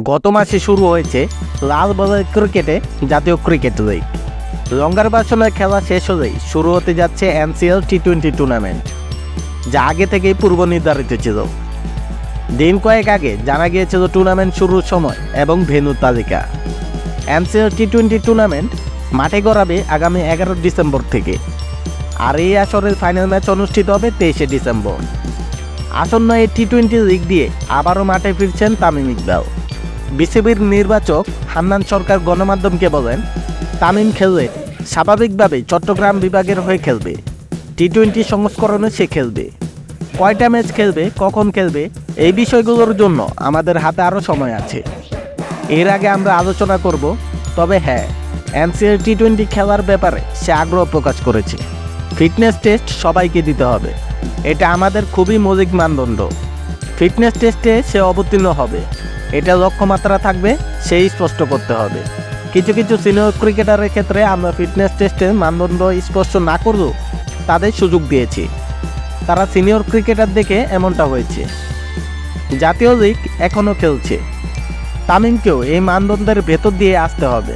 গত মাসে শুরু হয়েছে লাল বলের ক্রিকেটে জাতীয় ক্রিকেট লিগ। লঙ্গার বাসনের খেলা শেষ হলেই শুরু হতে যাচ্ছে এনসিএল টি-20 টুর্নামেন্ট, যা আগে থেকেই পূর্ব নির্ধারিত ছিল। দিন কয়েক আগে জানা গিয়েছিল টুর্নামেন্ট শুরুর সময় এবং ভেন্যু তালিকা। এনসিএল টি-20 টুর্নামেন্ট মাঠে গড়াবে আগামী 11 ডিসেম্বর থেকে, আর এই আসরের ফাইনাল ম্যাচ অনুষ্ঠিত হবে 23 ডিসেম্বর। আসন্ন এই টি-20 লিগ দিয়ে আবারও মাঠে ফিরছেন তামিম ইকবাল। বিসিবির নির্বাচক হান্নান সরকার গণমাধ্যমকে বলেন, তামিম খেললে স্বাভাবিকভাবেই চট্টগ্রাম বিভাগের হয়ে খেলবে। টি-20 সংস্করণে সে খেলবে। কয়টা ম্যাচ খেলবে, কখন খেলবে, এই বিষয়গুলোর জন্য আমাদের হাতে আরও সময় আছে। এর আগে আমরা আলোচনা করব। তবে হ্যাঁ, এনসিএল টি-20 খেলার ব্যাপারে সে আগ্রহ প্রকাশ করেছে। ফিটনেস টেস্ট সবাইকে দিতে হবে, এটা আমাদের খুবই মৌলিক মানদণ্ড। ফিটনেস টেস্টে সে অবতীর্ণ হবে, এটা লক্ষ্যমাত্রা থাকবে, সেই স্পষ্ট করতে হবে। কিছু কিছু সিনিয়র ক্রিকেটারের ক্ষেত্রে আমরা ফিটনেস টেস্টের মানদণ্ড স্পষ্ট না করলেও তাদের সুযোগ দিয়েছি। তারা সিনিয়র ক্রিকেটার দেখে এমনটা হয়েছে। জাতীয় লিগ এখনও খেলছে, তামিমকেও এই মানদণ্ডের ভেতর দিয়ে আসতে হবে।